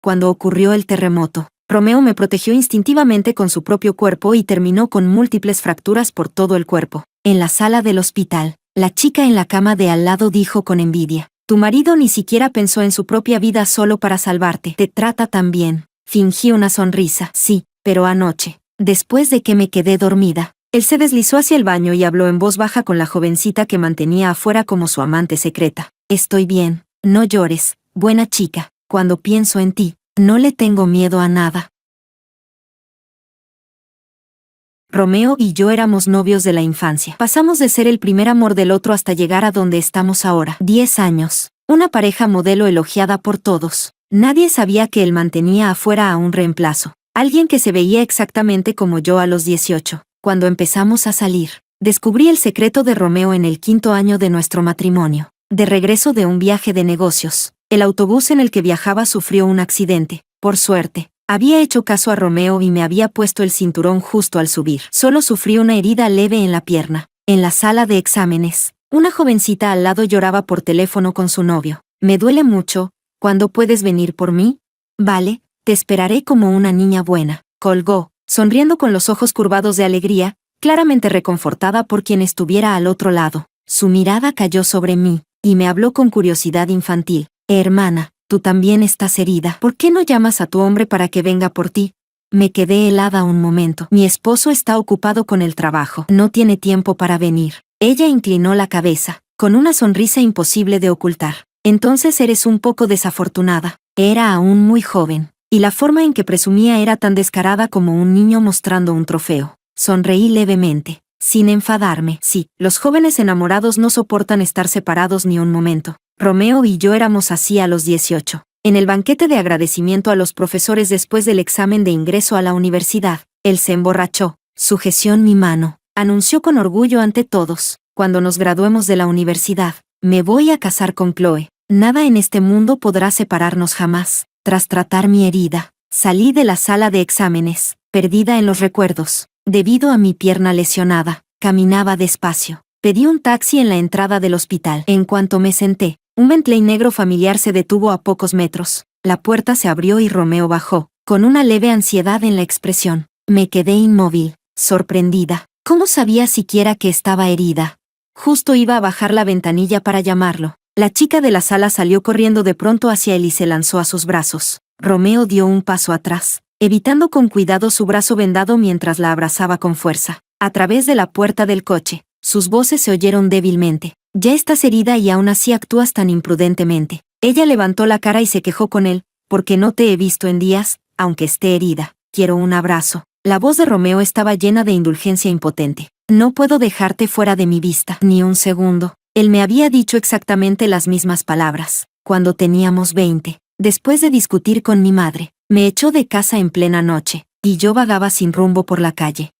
Cuando ocurrió el terremoto, Romeo me protegió instintivamente con su propio cuerpo y terminó con múltiples fracturas por todo el cuerpo. En la sala del hospital, la chica en la cama de al lado dijo con envidia: tu marido ni siquiera pensó en su propia vida solo para salvarte. Te trata tan bien. Fingí una sonrisa. Sí, pero anoche, después de que me quedé dormida, él se deslizó hacia el baño y habló en voz baja con la jovencita que mantenía afuera como su amante secreta. Estoy bien, no llores, buena chica. Cuando pienso en ti, no le tengo miedo a nada. Romeo y yo éramos novios de la infancia. Pasamos de ser el primer amor del otro hasta llegar a donde estamos ahora. 10 años. Una pareja modelo elogiada por todos. Nadie sabía que él mantenía afuera a un reemplazo. Alguien que se veía exactamente como yo a los 18. Cuando empezamos a salir, descubrí el secreto de Romeo en el 5º año de nuestro matrimonio. De regreso de un viaje de negocios, el autobús en el que viajaba sufrió un accidente. Por suerte, había hecho caso a Romeo y me había puesto el cinturón justo al subir. Solo sufrí una herida leve en la pierna. En la sala de exámenes, una jovencita al lado lloraba por teléfono con su novio. Me duele mucho. ¿Cuándo puedes venir por mí? Vale, te esperaré como una niña buena. Colgó, sonriendo con los ojos curvados de alegría, claramente reconfortada por quien estuviera al otro lado. Su mirada cayó sobre mí, y me habló con curiosidad infantil. Hermana, tú también estás herida. ¿Por qué no llamas a tu hombre para que venga por ti? Me quedé helada un momento. Mi esposo está ocupado con el trabajo. No tiene tiempo para venir. Ella inclinó la cabeza, con una sonrisa imposible de ocultar. Entonces eres un poco desafortunada. Era aún muy joven, y la forma en que presumía era tan descarada como un niño mostrando un trofeo. Sonreí levemente, sin enfadarme. Sí, los jóvenes enamorados no soportan estar separados ni un momento. Romeo y yo éramos así a los 18. En el banquete de agradecimiento a los profesores después del examen de ingreso a la universidad, él se emborrachó, sujeció mi mano, anunció con orgullo ante todos: cuando nos graduemos de la universidad, me voy a casar con Chloe. Nada en este mundo podrá separarnos jamás. Tras tratar mi herida, salí de la sala de exámenes, perdida en los recuerdos. Debido a mi pierna lesionada, caminaba despacio. Pedí un taxi en la entrada del hospital. En cuanto me senté, un Bentley negro familiar se detuvo a pocos metros. La puerta se abrió y Romeo bajó, con una leve ansiedad en la expresión. Me quedé inmóvil, sorprendida. ¿Cómo sabía siquiera que estaba herida? Justo iba a bajar la ventanilla para llamarlo. La chica de la sala salió corriendo de pronto hacia él y se lanzó a sus brazos. Romeo dio un paso atrás, evitando con cuidado su brazo vendado mientras la abrazaba con fuerza. A través de la puerta del coche, sus voces se oyeron débilmente. Ya estás herida y aún así actúas tan imprudentemente. Ella levantó la cara y se quejó con él. Porque no te he visto en días, aunque esté herida. Quiero un abrazo. La voz de Romeo estaba llena de indulgencia impotente. No puedo dejarte fuera de mi vista, ni un segundo. Él me había dicho exactamente las mismas palabras. Cuando teníamos 20, después de discutir con mi madre, me echó de casa en plena noche, y yo vagaba sin rumbo por la calle.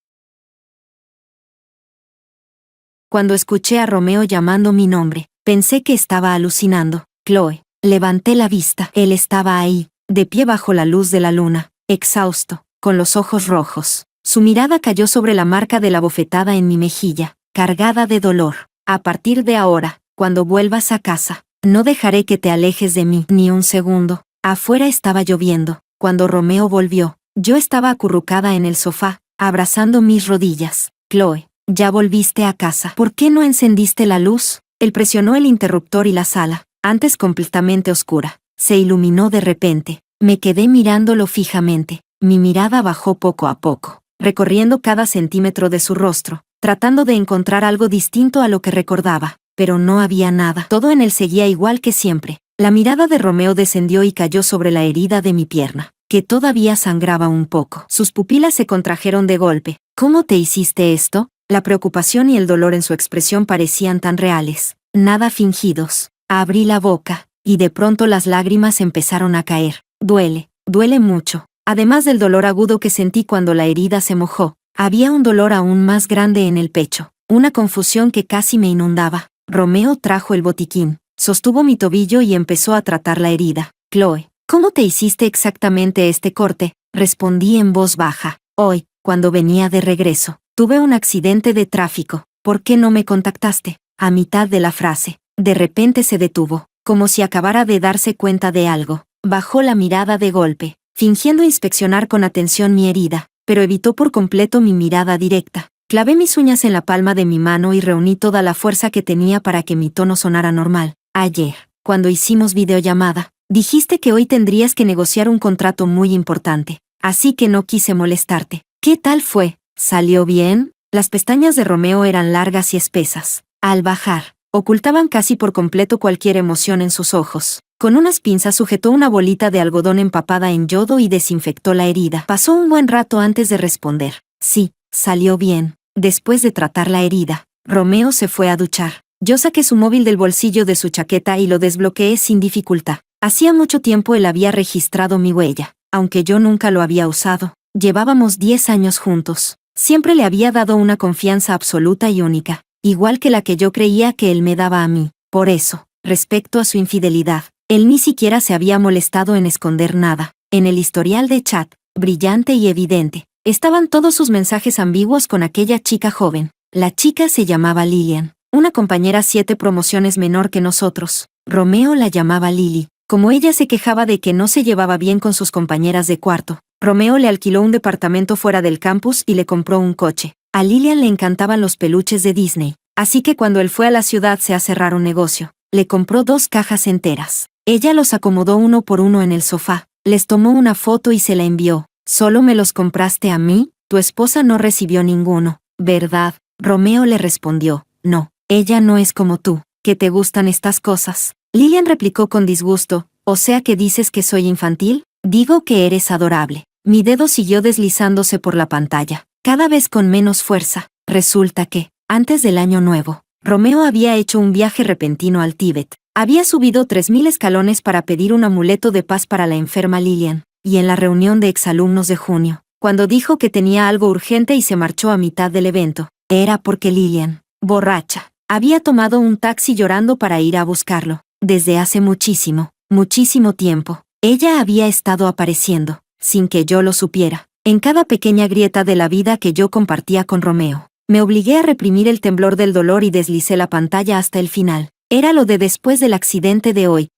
Cuando escuché a Romeo llamando mi nombre, pensé que estaba alucinando. Chloe. Levanté la vista. Él estaba ahí, de pie bajo la luz de la luna, exhausto, con los ojos rojos. Su mirada cayó sobre la marca de la bofetada en mi mejilla, cargada de dolor. A partir de ahora, cuando vuelvas a casa, no dejaré que te alejes de mí ni un segundo. Afuera estaba lloviendo. Cuando Romeo volvió, yo estaba acurrucada en el sofá, abrazando mis rodillas. Chloe. ¿Ya volviste a casa? ¿Por qué no encendiste la luz? Él presionó el interruptor y la sala, antes completamente oscura, se iluminó de repente. Me quedé mirándolo fijamente. Mi mirada bajó poco a poco, recorriendo cada centímetro de su rostro, tratando de encontrar algo distinto a lo que recordaba, pero no había nada. Todo en él seguía igual que siempre. La mirada de Romeo descendió y cayó sobre la herida de mi pierna, que todavía sangraba un poco. Sus pupilas se contrajeron de golpe. ¿Cómo te hiciste esto? La preocupación y el dolor en su expresión parecían tan reales, nada fingidos. Abrí la boca, y de pronto las lágrimas empezaron a caer. Duele mucho. Además del dolor agudo que sentí cuando la herida se mojó, había un dolor aún más grande en el pecho, una confusión que casi me inundaba. Romeo trajo el botiquín, sostuvo mi tobillo y empezó a tratar la herida. Chloe, ¿cómo te hiciste exactamente este corte? Respondí en voz baja. Hoy, cuando venía de regreso, tuve un accidente de tráfico. ¿Por qué no me contactaste? A mitad de la frase, de repente se detuvo, como si acabara de darse cuenta de algo. Bajó la mirada de golpe, fingiendo inspeccionar con atención mi herida, pero evitó por completo mi mirada directa. Clavé mis uñas en la palma de mi mano y reuní toda la fuerza que tenía para que mi tono sonara normal. Ayer, cuando hicimos videollamada, dijiste que hoy tendrías que negociar un contrato muy importante, así que no quise molestarte. ¿Qué tal fue? ¿Salió bien? Las pestañas de Romeo eran largas y espesas. Al bajar, ocultaban casi por completo cualquier emoción en sus ojos. Con unas pinzas sujetó una bolita de algodón empapada en yodo y desinfectó la herida. Pasó un buen rato antes de responder. Sí, salió bien. Después de tratar la herida, Romeo se fue a duchar. Yo saqué su móvil del bolsillo de su chaqueta y lo desbloqueé sin dificultad. Hacía mucho tiempo él había registrado mi huella, aunque yo nunca lo había usado. Llevábamos 10 años juntos. Siempre le había dado una confianza absoluta y única, igual que la que yo creía que él me daba a mí. Por eso, respecto a su infidelidad, él ni siquiera se había molestado en esconder nada. En el historial de chat, brillante y evidente, estaban todos sus mensajes ambiguos con aquella chica joven. La chica se llamaba Lilian, una compañera 7 promociones menor que nosotros. Romeo la llamaba Lily. Como ella se quejaba de que no se llevaba bien con sus compañeras de cuarto, Romeo le alquiló un departamento fuera del campus y le compró un coche. A Lilian le encantaban los peluches de Disney, así que cuando él fue a la ciudad a cerrar un negocio, le compró 2 cajas enteras. Ella los acomodó uno por uno en el sofá, les tomó una foto y se la envió. ¿Solo me los compraste a mí? Tu esposa no recibió ninguno, ¿verdad? Romeo le respondió, no, ella no es como tú, que te gustan estas cosas. Lilian replicó con disgusto, ¿o sea que dices que soy infantil? Digo que eres adorable. Mi dedo siguió deslizándose por la pantalla, cada vez con menos fuerza. Resulta que, antes del año nuevo, Romeo había hecho un viaje repentino al Tíbet. Había subido 3000 escalones para pedir un amuleto de paz para la enferma Lilian, y en la reunión de exalumnos de junio, cuando dijo que tenía algo urgente y se marchó a mitad del evento, era porque Lilian, borracha, había tomado un taxi llorando para ir a buscarlo. Desde hace muchísimo, muchísimo tiempo, ella había estado apareciendo, sin que yo lo supiera, en cada pequeña grieta de la vida que yo compartía con Romeo. Me obligué a reprimir el temblor del dolor y deslicé la pantalla hasta el final. Era lo de después del accidente de hoy.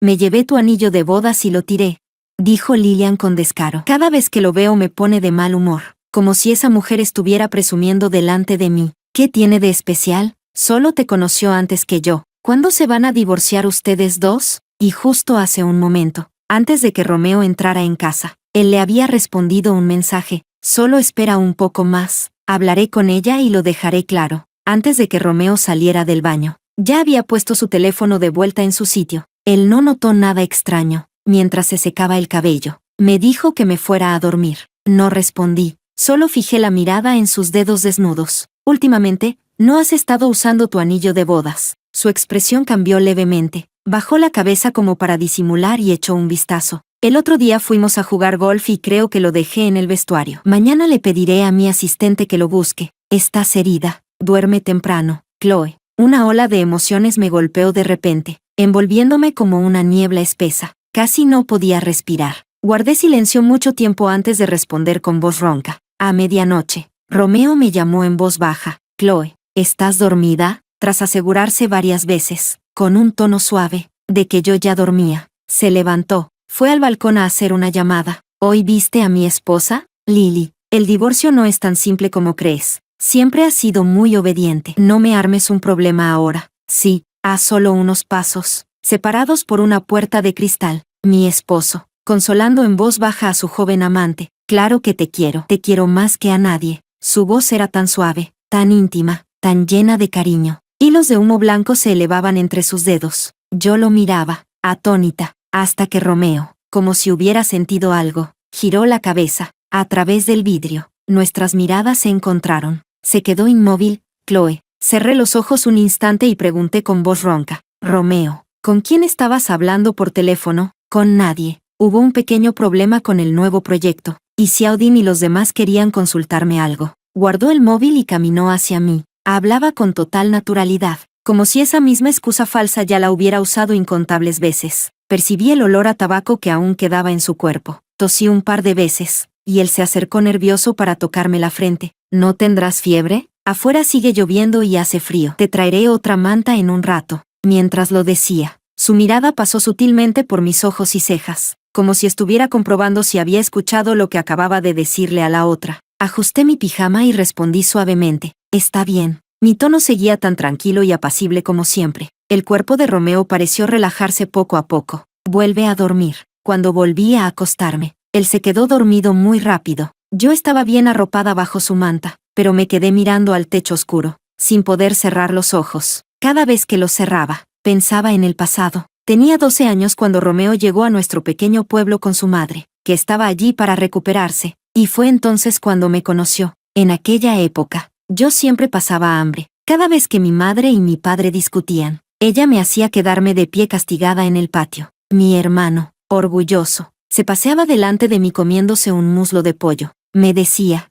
Me llevé tu anillo de bodas y lo tiré, dijo Lilian con descaro. Cada vez que lo veo me pone de mal humor, como si esa mujer estuviera presumiendo delante de mí. ¿Qué tiene de especial? Solo te conoció antes que yo. ¿Cuándo se van a divorciar ustedes dos? Y justo hace un momento, antes de que Romeo entrara en casa, él le había respondido un mensaje. Solo espera un poco más, hablaré con ella y lo dejaré claro. Antes de que Romeo saliera del baño, ya había puesto su teléfono de vuelta en su sitio. Él no notó nada extraño, mientras se secaba el cabello. Me dijo que me fuera a dormir. No respondí, solo fijé la mirada en sus dedos desnudos. Últimamente, no has estado usando tu anillo de bodas. Su expresión cambió levemente. Bajó la cabeza como para disimular y echó un vistazo. El otro día fuimos a jugar golf y creo que lo dejé en el vestuario. Mañana le pediré a mi asistente que lo busque. Estás herida. Duerme temprano, Chloe. Una ola de emociones me golpeó de repente, envolviéndome como una niebla espesa. Casi no podía respirar. Guardé silencio mucho tiempo antes de responder con voz ronca. A medianoche, Romeo me llamó en voz baja. Chloe, ¿estás dormida? Tras asegurarse varias veces, con un tono suave, de que yo ya dormía, se levantó. Fue al balcón a hacer una llamada. ¿Hoy viste a mi esposa? Lily, el divorcio no es tan simple como crees. Siempre has sido muy obediente. No me armes un problema ahora. Sí, a solo unos pasos, separados por una puerta de cristal. Mi esposo, consolando en voz baja a su joven amante. Claro que te quiero más que a nadie. Su voz era tan suave, tan íntima, tan llena de cariño. Hilos de humo blanco se elevaban entre sus dedos. Yo lo miraba, atónita, hasta que Romeo, como si hubiera sentido algo, giró la cabeza. A través del vidrio, nuestras miradas se encontraron. Se quedó inmóvil. Chloe. Cerré los ojos un instante y pregunté con voz ronca. Romeo, ¿con quién estabas hablando por teléfono? Con nadie. Hubo un pequeño problema con el nuevo proyecto, y Xiaodin y los demás querían consultarme algo. Guardó el móvil y caminó hacia mí. Hablaba con total naturalidad, como si esa misma excusa falsa ya la hubiera usado incontables veces. Percibí el olor a tabaco que aún quedaba en su cuerpo. Tosí un par de veces, y él se acercó nervioso para tocarme la frente. ¿No tendrás fiebre? Afuera sigue lloviendo y hace frío. Te traeré otra manta en un rato. Mientras lo decía, Su mirada pasó sutilmente por mis ojos y cejas, como si estuviera comprobando si había escuchado lo que acababa de decirle a la otra. Ajusté mi pijama y respondí suavemente, «Está bien». Mi tono seguía tan tranquilo y apacible como siempre. El cuerpo de Romeo pareció relajarse poco a poco. «Vuelve a dormir». Cuando volví a acostarme, él se quedó dormido muy rápido. Yo estaba bien arropada bajo su manta, pero me quedé mirando al techo oscuro, sin poder cerrar los ojos. Cada vez que los cerraba, pensaba en el pasado. Tenía 12 años cuando Romeo llegó a nuestro pequeño pueblo con su madre, que estaba allí para recuperarse, y fue entonces cuando me conoció. En aquella época, yo siempre pasaba hambre. Cada vez que mi madre y mi padre discutían, ella me hacía quedarme de pie castigada en el patio. Mi hermano, orgulloso, se paseaba delante de mí comiéndose un muslo de pollo. Me decía,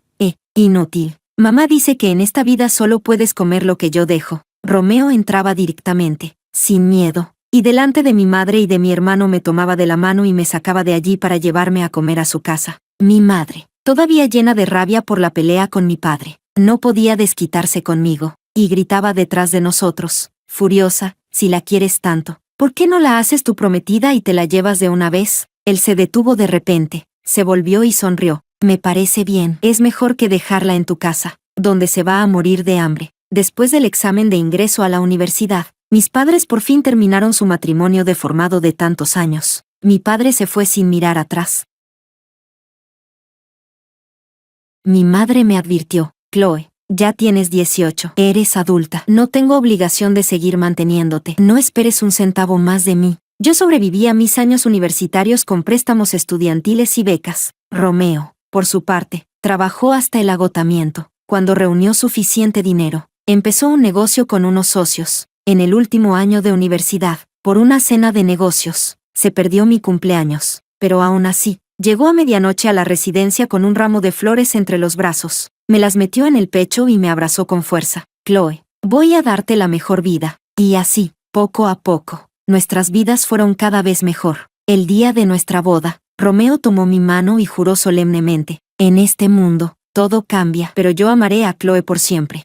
inútil. Mamá dice que en esta vida solo puedes comer lo que yo dejo. Romeo entraba directamente, sin miedo, y delante de mi madre y de mi hermano me tomaba de la mano y me sacaba de allí para llevarme a comer a su casa. Mi madre, todavía llena de rabia por la pelea con mi padre, no podía desquitarse conmigo, y gritaba detrás de nosotros, furiosa, «Si la quieres tanto, ¿por qué no la haces tu prometida y te la llevas de una vez?» Él se detuvo de repente, se volvió y sonrió. «Me parece bien, es mejor que dejarla en tu casa, donde se va a morir de hambre». Después del examen de ingreso a la universidad, mis padres por fin terminaron su matrimonio deformado de tantos años. Mi padre se fue sin mirar atrás. Mi madre me advirtió, «Chloe, ya tienes 18, eres adulta, no tengo obligación de seguir manteniéndote, no esperes un centavo más de mí». Yo sobreviví a mis años universitarios con préstamos estudiantiles y becas. Romeo, por su parte, trabajó hasta el agotamiento. Cuando reunió suficiente dinero, empezó un negocio con unos socios. En el último año de universidad, por una cena de negocios, se perdió mi cumpleaños, pero aún así, llegó a medianoche a la residencia con un ramo de flores entre los brazos. Me las metió en el pecho y me abrazó con fuerza. «Chloe, voy a darte la mejor vida». Y así, poco a poco, nuestras vidas fueron cada vez mejor. El día de nuestra boda, Romeo tomó mi mano y juró solemnemente, «En este mundo, todo cambia, pero yo amaré a Chloe por siempre,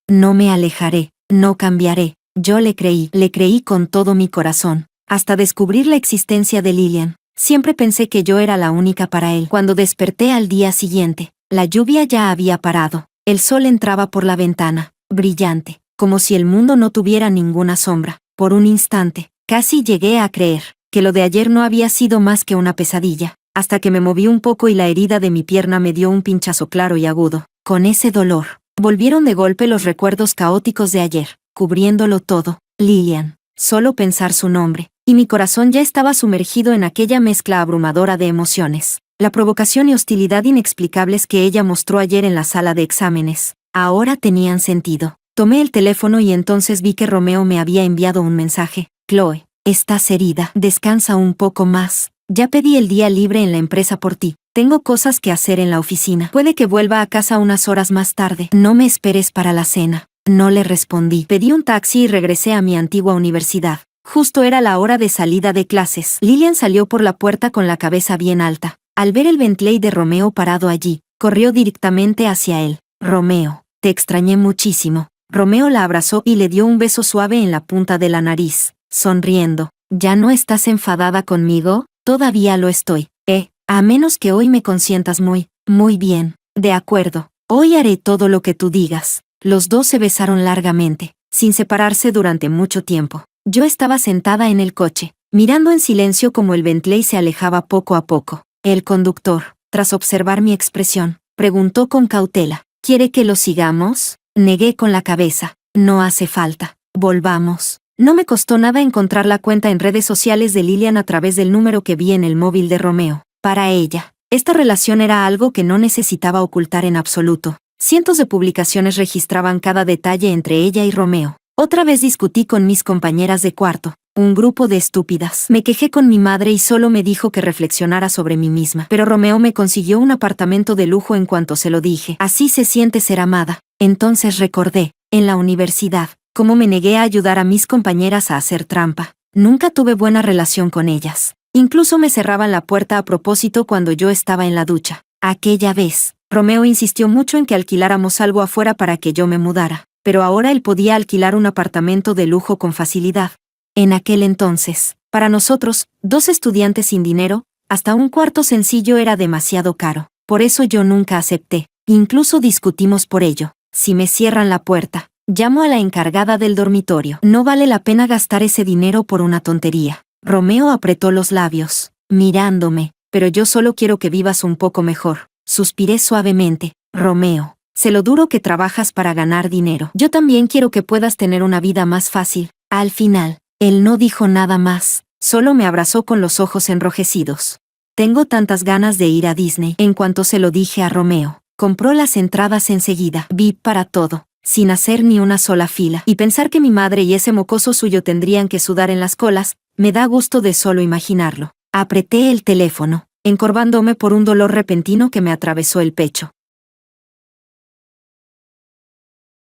no me alejaré, no cambiaré». Yo le creí con todo mi corazón, hasta descubrir la existencia de Lillian. Siempre pensé que yo era la única para él. Cuando desperté al día siguiente, la lluvia ya había parado, el sol entraba por la ventana, brillante, como si el mundo no tuviera ninguna sombra. Por un instante, casi llegué a creer que lo de ayer no había sido más que una pesadilla, hasta que me moví un poco y la herida de mi pierna me dio un pinchazo claro y agudo. Con ese dolor, volvieron de golpe los recuerdos caóticos de ayer, cubriéndolo todo. Lillian, solo pensar su nombre, y mi corazón ya estaba sumergido en aquella mezcla abrumadora de emociones. La provocación y hostilidad inexplicables que ella mostró ayer en la sala de exámenes, ahora tenían sentido. Tomé el teléfono y entonces vi que Romeo me había enviado un mensaje. «Chloe, estás herida, descansa un poco más. Ya pedí el día libre en la empresa por ti. Tengo cosas que hacer en la oficina. Puede que vuelva a casa unas horas más tarde. No me esperes para la cena». No le respondí. Pedí un taxi y regresé a mi antigua universidad. Justo era la hora de salida de clases. Lillian salió por la puerta con la cabeza bien alta. Al ver el Bentley de Romeo parado allí, corrió directamente hacia él. «Romeo, te extrañé muchísimo». Romeo la abrazó y le dio un beso suave en la punta de la nariz, sonriendo. «¿Ya no estás enfadada conmigo?» «Todavía lo estoy. A menos que hoy me consientas muy bien». «De acuerdo. Hoy haré todo lo que tú digas». Los dos se besaron largamente, sin separarse durante mucho tiempo. Yo estaba sentada en el coche, mirando en silencio como el Bentley se alejaba poco a poco. El conductor, tras observar mi expresión, preguntó con cautela, «¿Quiere que lo sigamos?» Negué con la cabeza. «No hace falta. Volvamos». No me costó nada encontrar la cuenta en redes sociales de Lillian a través del número que vi en el móvil de Romeo. Para ella, esta relación era algo que no necesitaba ocultar en absoluto. Cientos de publicaciones registraban cada detalle entre ella y Romeo. Otra vez discutí con mis compañeras de cuarto, un grupo de estúpidas. Me quejé con mi madre y solo me dijo que reflexionara sobre mí misma. Pero Romeo me consiguió un apartamento de lujo en cuanto se lo dije. Así se siente ser amada. Entonces recordé, en la universidad, cómo me negué a ayudar a mis compañeras a hacer trampa. Nunca tuve buena relación con ellas. Incluso me cerraban la puerta a propósito cuando yo estaba en la ducha. Aquella vez, Romeo insistió mucho en que alquiláramos algo afuera para que yo me mudara, pero ahora él podía alquilar un apartamento de lujo con facilidad. En aquel entonces, para nosotros, dos estudiantes sin dinero, hasta un cuarto sencillo era demasiado caro. Por eso yo nunca acepté. Incluso discutimos por ello. Si me cierran la puerta, llamo a la encargada del dormitorio. No vale la pena gastar ese dinero por una tontería. Romeo apretó los labios, mirándome. Pero yo solo quiero que vivas un poco mejor. Suspiré suavemente. Romeo, sé lo duro que trabajas para ganar dinero. Yo también quiero que puedas tener una vida más fácil. Al final, él no dijo nada más, solo me abrazó con los ojos enrojecidos. Tengo tantas ganas de ir a Disney. En cuanto se lo dije a Romeo, compró las entradas enseguida. VIP para todo, sin hacer ni una sola fila. Y pensar que mi madre y ese mocoso suyo tendrían que sudar en las colas, me da gusto de solo imaginarlo. Apreté el teléfono, encorvándome por un dolor repentino que me atravesó el pecho.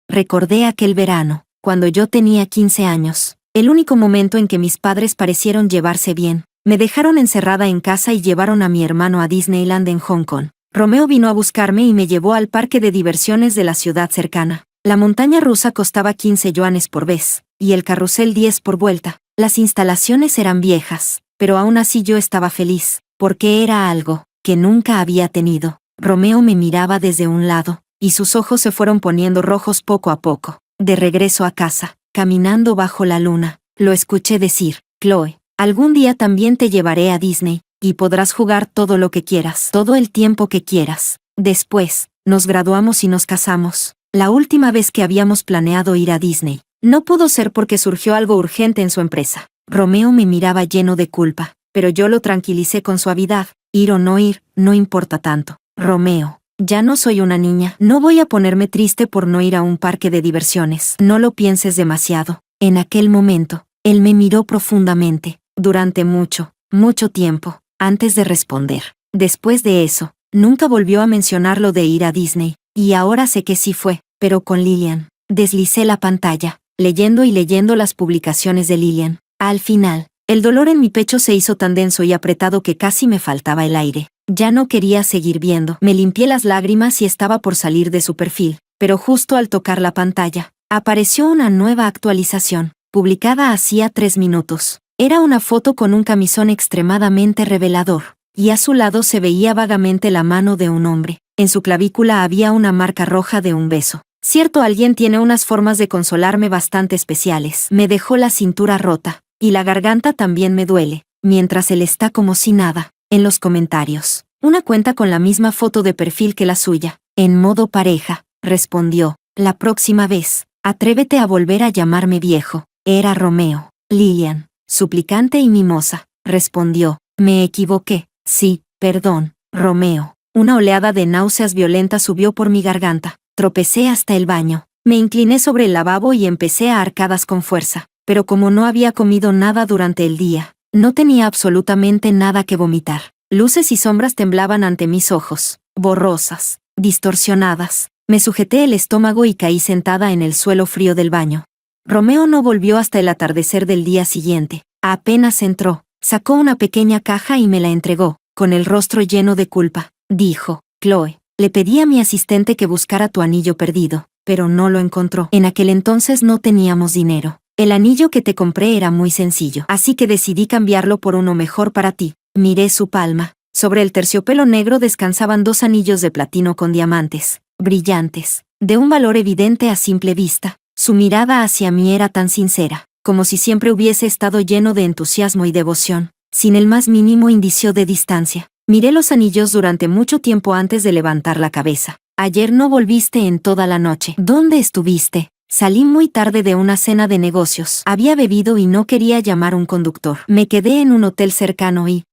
Recordé aquel verano, cuando yo tenía 15 años, el único momento en que mis padres parecieron llevarse bien. Me dejaron encerrada en casa y llevaron a mi hermano a Disneyland en Hong Kong. Romeo vino a buscarme y me llevó al parque de diversiones de la ciudad cercana. La montaña rusa costaba 15 yuanes por vez, y el carrusel 10 por vuelta. Las instalaciones eran viejas, pero aún así yo estaba feliz, porque era algo que nunca había tenido. Romeo me miraba desde un lado, y sus ojos se fueron poniendo rojos poco a poco. De regreso a casa, caminando bajo la luna, lo escuché decir: Chloe, algún día también te llevaré a Disney, y podrás jugar todo lo que quieras, todo el tiempo que quieras. Después, nos graduamos y nos casamos. La última vez que habíamos planeado ir a Disney, no pudo ser porque surgió algo urgente en su empresa. Romeo me miraba lleno de culpa, pero yo lo tranquilicé con suavidad. Ir o no ir, no importa tanto. Romeo, ya no soy una niña. No voy a ponerme triste por no ir a un parque de diversiones. No lo pienses demasiado. En aquel momento, él me miró profundamente, durante mucho tiempo, antes de responder. Después de eso, nunca volvió a mencionar lo de ir a Disney, y ahora sé que sí fue, pero con Lillian. Deslicé la pantalla, leyendo y leyendo las publicaciones de Lillian. Al final, el dolor en mi pecho se hizo tan denso y apretado que casi me faltaba el aire. Ya no quería seguir viendo. Me limpié las lágrimas y estaba por salir de su perfil, pero justo al tocar la pantalla, apareció una nueva actualización, publicada hacía 3 minutos. Era una foto con un camisón extremadamente revelador, y a su lado se veía vagamente la mano de un hombre. En su clavícula había una marca roja de un beso. Cierto, alguien tiene unas formas de consolarme bastante especiales. Me dejó la cintura rota, y la garganta también me duele, mientras él está como si nada. En los comentarios, una cuenta con la misma foto de perfil que la suya, en modo pareja, respondió: la próxima vez, atrévete a volver a llamarme viejo. Era Romeo. Lillian, suplicante y mimosa, respondió: me equivoqué. Sí, perdón, Romeo. Una oleada de náuseas violentas subió por mi garganta. Tropecé hasta el baño. Me incliné sobre el lavabo y empecé a arcadas con fuerza. Pero como no había comido nada durante el día, no tenía absolutamente nada que vomitar. Luces y sombras temblaban ante mis ojos, borrosas, distorsionadas. Me sujeté el estómago y caí sentada en el suelo frío del baño. Romeo no volvió hasta el atardecer del día siguiente. Apenas entró, sacó una pequeña caja y me la entregó, con el rostro lleno de culpa. Dijo: Chloe, le pedí a mi asistente que buscara tu anillo perdido, pero no lo encontró. En aquel entonces no teníamos dinero. El anillo que te compré era muy sencillo, así que decidí cambiarlo por uno mejor para ti. Miré su palma. Sobre el terciopelo negro descansaban 2 anillos de platino con diamantes, brillantes, de un valor evidente a simple vista. Su mirada hacia mí era tan sincera, como si siempre hubiese estado lleno de entusiasmo y devoción, sin el más mínimo indicio de distancia. Miré los anillos durante mucho tiempo antes de levantar la cabeza. Ayer no volviste en toda la noche. ¿Dónde estuviste? Salí muy tarde de una cena de negocios. Había bebido y no quería llamar un conductor. Me quedé en un hotel cercano y...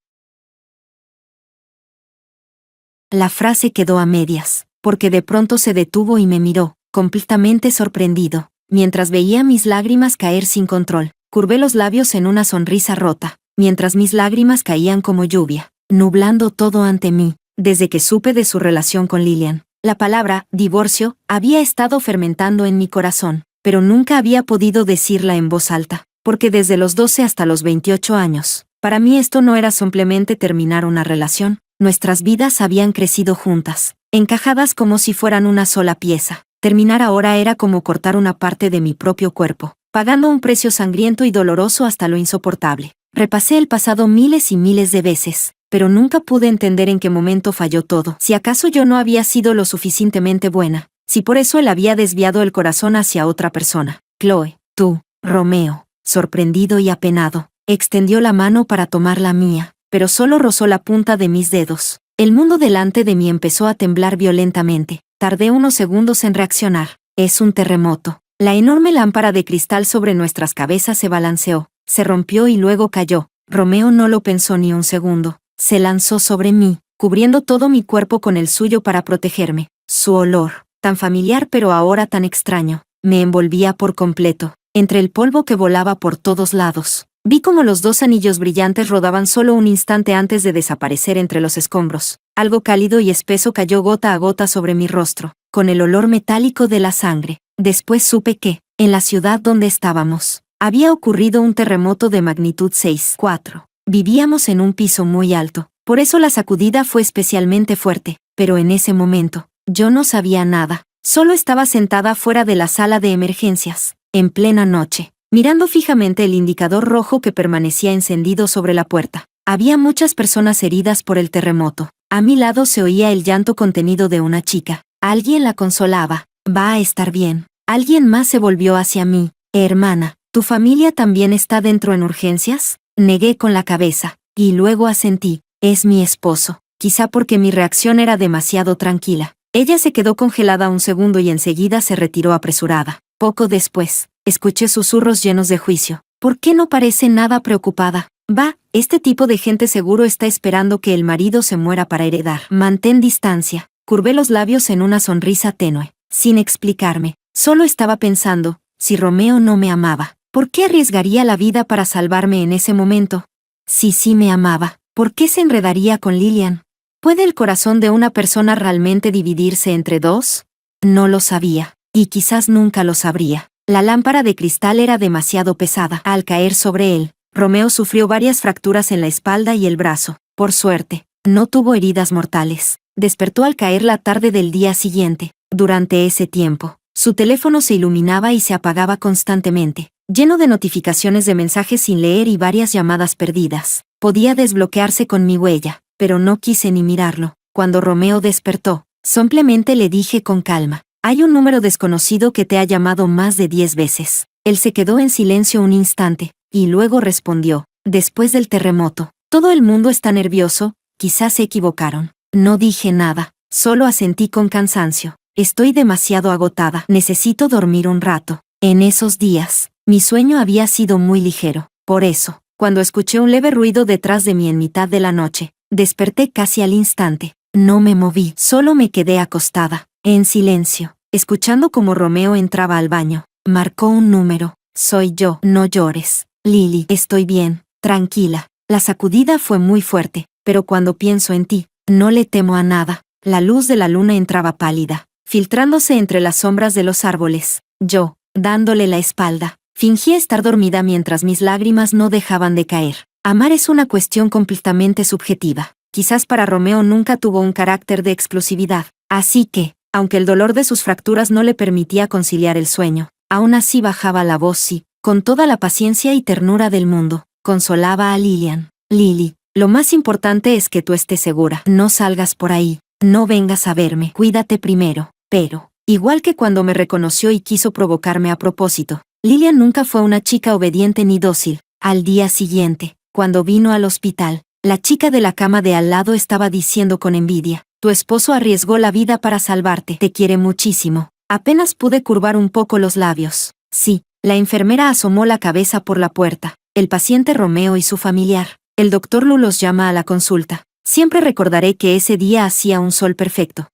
La frase quedó a medias, porque de pronto se detuvo y me miró, completamente sorprendido, mientras veía mis lágrimas caer sin control. Curvé los labios en una sonrisa rota, mientras mis lágrimas caían como lluvia, nublando todo ante mí. Desde que supe de su relación con Lillian, la palabra divorcio había estado fermentando en mi corazón, pero nunca había podido decirla en voz alta, porque desde los 12 hasta los 28 años, para mí esto no era simplemente terminar una relación. Nuestras vidas habían crecido juntas, encajadas como si fueran una sola pieza. Terminar ahora era como cortar una parte de mi propio cuerpo, pagando un precio sangriento y doloroso hasta lo insoportable. Repasé el pasado miles y miles de veces, pero nunca pude entender en qué momento falló todo. Si acaso yo no había sido lo suficientemente buena, si por eso él había desviado el corazón hacia otra persona. Chloe, tú, Romeo, sorprendido y apenado, extendió la mano para tomar la mía, pero solo rozó la punta de mis dedos. El mundo delante de mí empezó a temblar violentamente. Tardé unos segundos en reaccionar. Es un terremoto. La enorme lámpara de cristal sobre nuestras cabezas se balanceó, se rompió y luego cayó. Romeo no lo pensó ni un segundo. Se lanzó sobre mí, cubriendo todo mi cuerpo con el suyo para protegerme. Su olor, tan familiar pero ahora tan extraño, me envolvía por completo. Entre el polvo que volaba por todos lados, vi como los dos anillos brillantes rodaban solo un instante antes de desaparecer entre los escombros. Algo cálido y espeso cayó gota a gota sobre mi rostro, con el olor metálico de la sangre. Después supe que, en la ciudad donde estábamos, había ocurrido un terremoto de magnitud 6,4. Vivíamos en un piso muy alto, por eso la sacudida fue especialmente fuerte, pero en ese momento, yo no sabía nada. Solo estaba sentada fuera de la sala de emergencias, en plena noche, mirando fijamente el indicador rojo que permanecía encendido sobre la puerta. Había muchas personas heridas por el terremoto. A mi lado se oía el llanto contenido de una chica. Alguien la consolaba. Va a estar bien. Alguien más se volvió hacia mí. Hermana, ¿tu familia también está dentro en urgencias? Negué con la cabeza, y luego asentí. Es mi esposo. Quizá porque mi reacción era demasiado tranquila. Ella se quedó congelada un segundo y enseguida se retiró apresurada. Poco después, escuché susurros llenos de juicio. ¿Por qué no parece nada preocupada? Va, este tipo de gente seguro está esperando que el marido se muera para heredar. Mantén distancia. Curvé los labios en una sonrisa tenue. Sin explicarme, solo estaba pensando, si Romeo no me amaba, ¿por qué arriesgaría la vida para salvarme en ese momento? Si sí me amaba, ¿por qué se enredaría con Lilian? ¿Puede el corazón de una persona realmente dividirse entre dos? No lo sabía, y quizás nunca lo sabría. La lámpara de cristal era demasiado pesada. Al caer sobre él, Romeo sufrió varias fracturas en la espalda y el brazo. Por suerte, no tuvo heridas mortales. Despertó al caer la tarde del día siguiente. Durante ese tiempo, su teléfono se iluminaba y se apagaba constantemente, lleno de notificaciones de mensajes sin leer y varias llamadas perdidas. Podía desbloquearse con mi huella, pero no quise ni mirarlo. Cuando Romeo despertó, simplemente le dije con calma: hay un número desconocido que te ha llamado más de 10 veces. Él se quedó en silencio un instante, y luego respondió: después del terremoto, todo el mundo está nervioso, quizás se equivocaron. No dije nada, solo asentí con cansancio. Estoy demasiado agotada, necesito dormir un rato. En esos días, mi sueño había sido muy ligero. Por eso, cuando escuché un leve ruido detrás de mí en mitad de la noche, desperté casi al instante. No me moví, solo me quedé acostada, en silencio, escuchando cómo Romeo entraba al baño. Marcó un número. Soy yo. No llores, Lily. Estoy bien, tranquila. La sacudida fue muy fuerte, pero cuando pienso en ti, no le temo a nada. La luz de la luna entraba pálida, filtrándose entre las sombras de los árboles. Yo, dándole la espalda, fingí estar dormida mientras mis lágrimas no dejaban de caer. Amar es una cuestión completamente subjetiva. Quizás para Romeo nunca tuvo un carácter de explosividad, así que, aunque el dolor de sus fracturas no le permitía conciliar el sueño, aún así bajaba la voz y, con toda la paciencia y ternura del mundo, consolaba a Lilian. Lily, lo más importante es que tú estés segura. No salgas por ahí, no vengas a verme. Cuídate primero. Pero, igual que cuando me reconoció y quiso provocarme a propósito, Lilian nunca fue una chica obediente ni dócil. Al día siguiente, cuando vino al hospital, la chica de la cama de al lado estaba diciendo con envidia: tu esposo arriesgó la vida para salvarte. Te quiere muchísimo. Apenas pude curvar un poco los labios. Sí, la enfermera asomó la cabeza por la puerta. El paciente Romeo y su familiar. El doctor Lu los llama a la consulta. Siempre recordaré que ese día hacía un sol perfecto,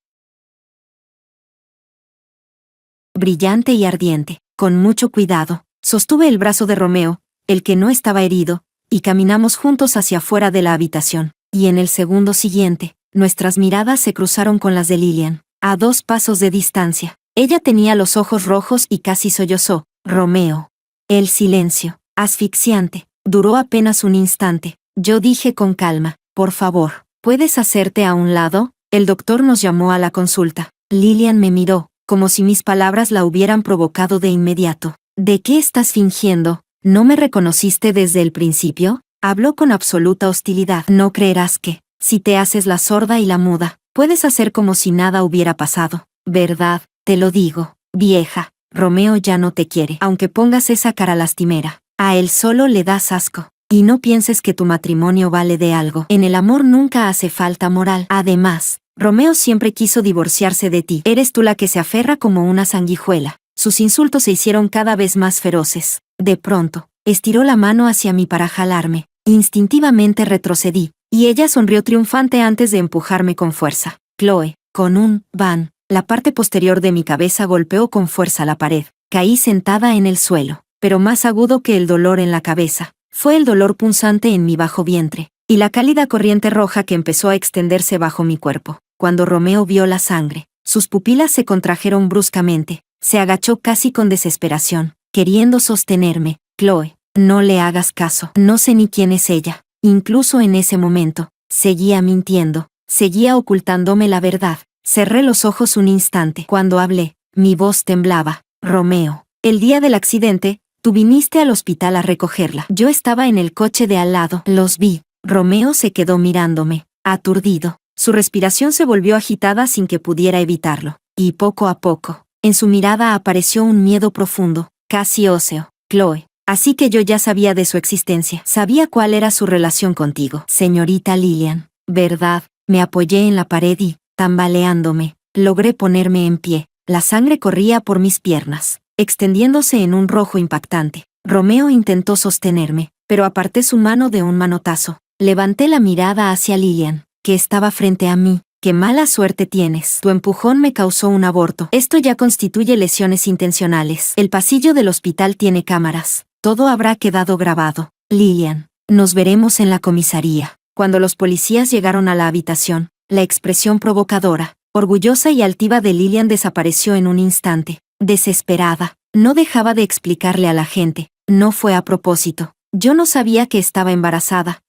brillante y ardiente. Con mucho cuidado, sostuve el brazo de Romeo, el que no estaba herido, y caminamos juntos hacia afuera de la habitación. Y en el segundo siguiente, nuestras miradas se cruzaron con las de Lilian, a 2 pasos de distancia. Ella tenía los ojos rojos y casi sollozó. Romeo. El silencio, asfixiante, duró apenas un instante. Yo dije con calma: por favor, ¿puedes hacerte a un lado? El doctor nos llamó a la consulta. Lilian me miró, como si mis palabras la hubieran provocado de inmediato. ¿De qué estás fingiendo? ¿No me reconociste desde el principio? Habló con absoluta hostilidad. No creerás que, si te haces la sorda y la muda, puedes hacer como si nada hubiera pasado. ¿Verdad? Te lo digo, vieja. Romeo ya no te quiere. Aunque pongas esa cara lastimera, a él solo le das asco. Y no pienses que tu matrimonio vale de algo. En el amor nunca hace falta moral. Además, Romeo siempre quiso divorciarse de ti. Eres tú la que se aferra como una sanguijuela. Sus insultos se hicieron cada vez más feroces. De pronto, estiró la mano hacia mí para jalarme. Instintivamente retrocedí, y ella sonrió triunfante antes de empujarme con fuerza. Chloe, con un «van», la parte posterior de mi cabeza golpeó con fuerza la pared. Caí sentada en el suelo, pero más agudo que el dolor en la cabeza fue el dolor punzante en mi bajo vientre, y la cálida corriente roja que empezó a extenderse bajo mi cuerpo. Cuando Romeo vio la sangre, sus pupilas se contrajeron bruscamente. Se agachó casi con desesperación, queriendo sostenerme. Chloe, no le hagas caso. No sé ni quién es ella. Incluso en ese momento, seguía mintiendo, seguía ocultándome la verdad. Cerré los ojos un instante. Cuando hablé, mi voz temblaba. Romeo, el día del accidente, tú viniste al hospital a recogerla. Yo estaba en el coche de al lado. Los vi. Romeo se quedó mirándome, aturdido. Su respiración se volvió agitada sin que pudiera evitarlo. Y poco a poco, en su mirada apareció un miedo profundo, casi óseo. Chloe, así que yo ya sabía de su existencia. Sabía cuál era su relación contigo, señorita Lillian. ¿Verdad? Me apoyé en la pared y, tambaleándome, logré ponerme en pie. La sangre corría por mis piernas, extendiéndose en un rojo impactante. Romeo intentó sostenerme, pero aparté su mano de un manotazo. Levanté la mirada hacia Lillian, que estaba frente a mí. ¡Qué mala suerte tienes! Tu empujón me causó un aborto. Esto ya constituye lesiones intencionales. El pasillo del hospital tiene cámaras. Todo habrá quedado grabado. Lillian, nos veremos en la comisaría. Cuando los policías llegaron a la habitación, la expresión provocadora, orgullosa y altiva de Lillian desapareció en un instante. Desesperada, no dejaba de explicarle a la gente. No fue a propósito. Yo no sabía que estaba embarazada.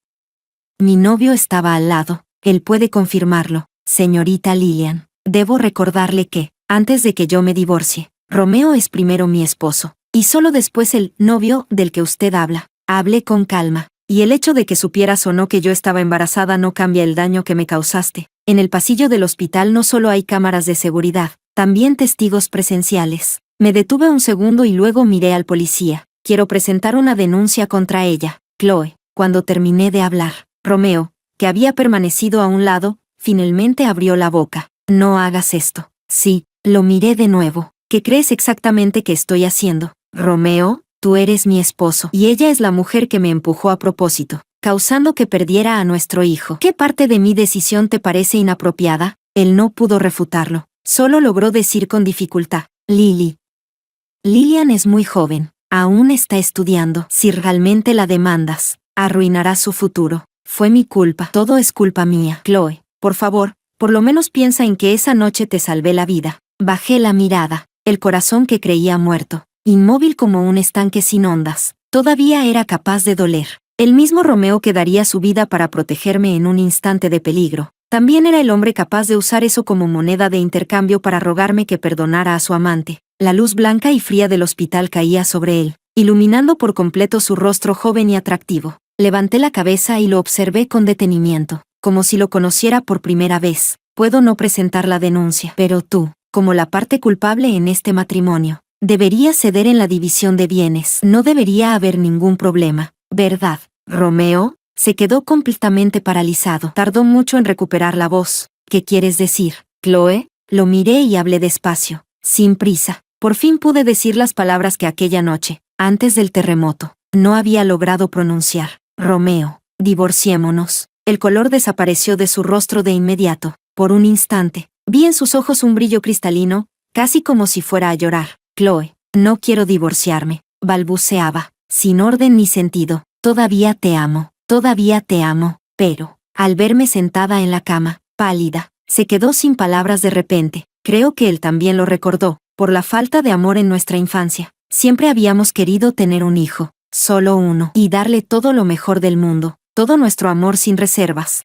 Mi novio estaba al lado. Él puede confirmarlo. Señorita Lillian, debo recordarle que, antes de que yo me divorcie, Romeo es primero mi esposo, y solo después el novio del que usted habla. Hablé con calma, y el hecho de que supieras o no que yo estaba embarazada no cambia el daño que me causaste. En el pasillo del hospital no solo hay cámaras de seguridad, también testigos presenciales. Me detuve un segundo y luego miré al policía. Quiero presentar una denuncia contra ella. Chloe, cuando terminé de hablar, Romeo, que había permanecido a un lado, finalmente abrió la boca. No hagas esto. Sí, lo miré de nuevo. ¿Qué crees exactamente que estoy haciendo? Romeo, tú eres mi esposo, y ella es la mujer que me empujó a propósito, causando que perdiera a nuestro hijo. ¿Qué parte de mi decisión te parece inapropiada? Él no pudo refutarlo. Solo logró decir con dificultad. Lillian es muy joven. Aún está estudiando. Si realmente la demandas, arruinará su futuro. Fue mi culpa. Todo es culpa mía. Chloe, por favor, por lo menos piensa en que esa noche te salvé la vida. Bajé la mirada. El corazón que creía muerto, inmóvil como un estanque sin ondas, todavía era capaz de doler. El mismo Romeo que daría su vida para protegerme en un instante de peligro, también era el hombre capaz de usar eso como moneda de intercambio para rogarme que perdonara a su amante. La luz blanca y fría del hospital caía sobre él, iluminando por completo su rostro joven y atractivo. Levanté la cabeza y lo observé con detenimiento, como si lo conociera por primera vez. Puedo no presentar la denuncia, pero tú, como la parte culpable en este matrimonio, deberías ceder en la división de bienes. No debería haber ningún problema, ¿verdad? Romeo se quedó completamente paralizado. Tardó mucho en recuperar la voz. ¿Qué quieres decir, Chloe? Lo miré y hablé despacio, sin prisa. Por fin pude decir las palabras que aquella noche, antes del terremoto, no había logrado pronunciar. Romeo, divorciémonos. El color desapareció de su rostro de inmediato. Por un instante, vi en sus ojos un brillo cristalino, casi como si fuera a llorar. Chloe, no quiero divorciarme, balbuceaba, sin orden ni sentido. Todavía te amo, pero, al verme sentada en la cama, pálida, se quedó sin palabras de repente. Creo que él también lo recordó, por la falta de amor en nuestra infancia. Siempre habíamos querido tener un hijo, solo uno, y darle todo lo mejor del mundo, todo nuestro amor sin reservas.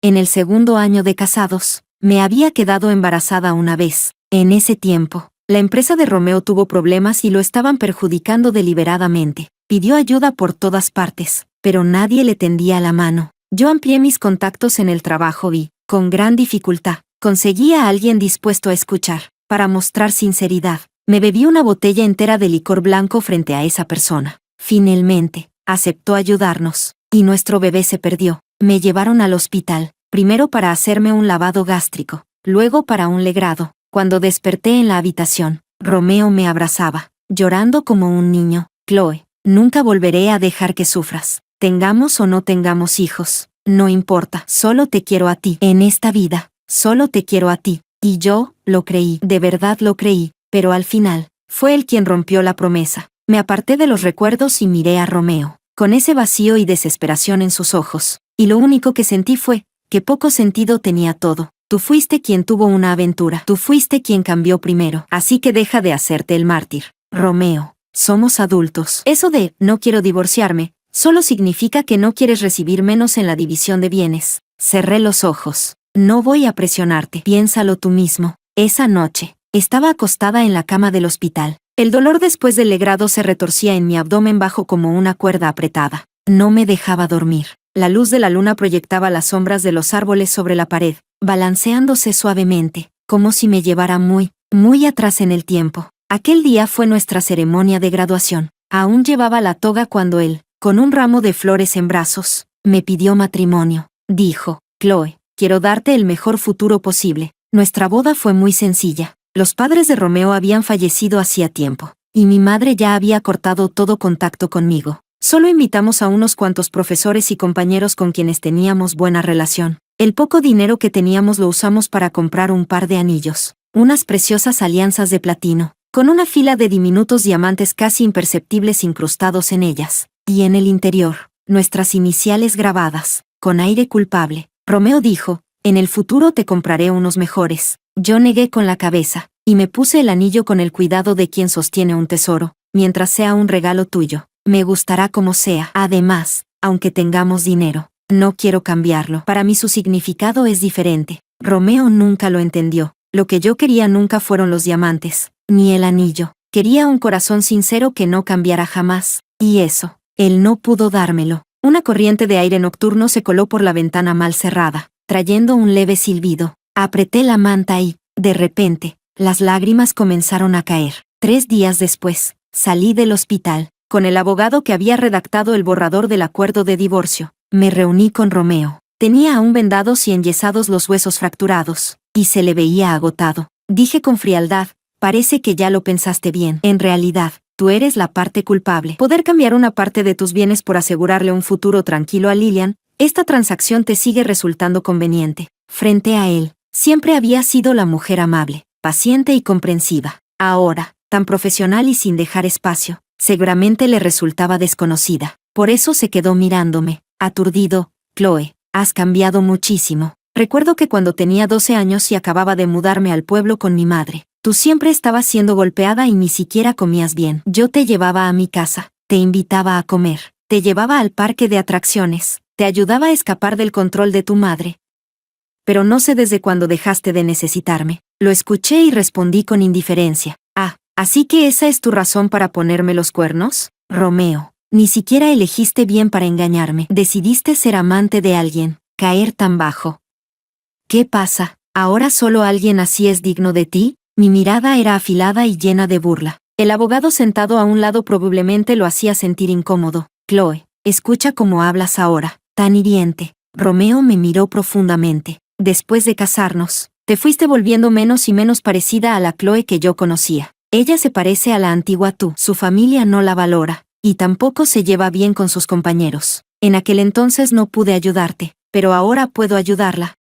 En el segundo año de casados, me había quedado embarazada una vez. En ese tiempo, La empresa de Romeo tuvo problemas y lo estaban perjudicando deliberadamente. Pidió ayuda por todas partes, pero nadie le tendía la mano. Yo amplié mis contactos en el trabajo y, con gran dificultad, conseguí a alguien dispuesto a escuchar. Para mostrar sinceridad, me bebí una botella entera de licor blanco frente a esa persona. Finalmente, aceptó ayudarnos, y nuestro bebé se perdió. Me llevaron al hospital, primero para hacerme un lavado gástrico, luego para un legrado. Cuando desperté en la habitación, Romeo me abrazaba, llorando como un niño. Chloe, nunca volveré a dejar que sufras. Tengamos o no tengamos hijos, no importa, solo te quiero a ti. En esta vida, solo te quiero a ti. Y yo, lo creí, de verdad lo creí, pero al final, fue él quien rompió la promesa. Me aparté de los recuerdos y miré a Romeo, con ese vacío y desesperación en sus ojos, y lo único que sentí fue, que poco sentido tenía todo. Tú fuiste quien tuvo una aventura, tú fuiste quien cambió primero, así que deja de hacerte el mártir. Romeo, somos adultos. Eso de, no quiero divorciarme, solo significa que no quieres recibir menos en la división de bienes. Cerré los ojos. No voy a presionarte, piénsalo tú mismo. Esa noche, estaba acostada en la cama del hospital. El dolor después del legrado se retorcía en mi abdomen bajo como una cuerda apretada. No me dejaba dormir. La luz de la luna proyectaba las sombras de los árboles sobre la pared, balanceándose suavemente, como si me llevara muy, muy atrás en el tiempo. Aquel día fue nuestra ceremonia de graduación. Aún llevaba la toga cuando él, con un ramo de flores en brazos, me pidió matrimonio. Dijo, Chloe, quiero darte el mejor futuro posible. Nuestra boda fue muy sencilla. Los padres de Romeo habían fallecido hacía tiempo, y mi madre ya había cortado todo contacto conmigo. Solo invitamos a unos cuantos profesores y compañeros con quienes teníamos buena relación. El poco dinero que teníamos lo usamos para comprar un par de anillos, unas preciosas alianzas de platino, con una fila de diminutos diamantes casi imperceptibles incrustados en ellas, y en el interior, nuestras iniciales grabadas, con aire culpable. Romeo dijo, en el futuro te compraré unos mejores. Yo negué con la cabeza, y me puse el anillo con el cuidado de quien sostiene un tesoro. Mientras sea un regalo tuyo, me gustará como sea. Además, aunque tengamos dinero, no quiero cambiarlo. Para mí su significado es diferente. Romeo nunca lo entendió. Lo que yo quería nunca fueron los diamantes, ni el anillo. Quería un corazón sincero que no cambiara jamás. Y eso, él no pudo dármelo. Una corriente de aire nocturno se coló por la ventana mal cerrada, trayendo un leve silbido. Apreté la manta y, de repente, las lágrimas comenzaron a caer. 3 días después, salí del hospital, con el abogado que había redactado el borrador del acuerdo de divorcio. Me reuní con Romeo. Tenía aún vendados y enyesados los huesos fracturados, y se le veía agotado. Dije con frialdad, parece que ya lo pensaste bien. En realidad, tú eres la parte culpable. Poder cambiar una parte de tus bienes por asegurarle un futuro tranquilo a Lillian, esta transacción te sigue resultando conveniente. Frente a él, siempre había sido la mujer amable, paciente y comprensiva. Ahora, tan profesional y sin dejar espacio, seguramente le resultaba desconocida. Por eso se quedó mirándome, aturdido. Chloe, has cambiado muchísimo. Recuerdo que cuando tenía 12 años y acababa de mudarme al pueblo con mi madre, tú siempre estabas siendo golpeada y ni siquiera comías bien. Yo te llevaba a mi casa, te invitaba a comer, te llevaba al parque de atracciones, te ayudaba a escapar del control de tu madre. Pero no sé desde cuándo dejaste de necesitarme. Lo escuché y respondí con indiferencia. Ah, ¿así que esa es tu razón para ponerme los cuernos? Romeo, ni siquiera elegiste bien para engañarme. Decidiste ser amante de alguien, caer tan bajo. ¿Qué pasa? ¿Ahora solo alguien así es digno de ti? Mi mirada era afilada y llena de burla. El abogado sentado a un lado probablemente lo hacía sentir incómodo. Chloe, escucha cómo hablas ahora, tan hiriente. Romeo me miró profundamente. Después de casarnos, te fuiste volviendo menos y menos parecida a la Chloe que yo conocía. Ella se parece a la antigua tú. Su familia no la valora, y tampoco se lleva bien con sus compañeros. En aquel entonces no pude ayudarte, pero ahora puedo ayudarla.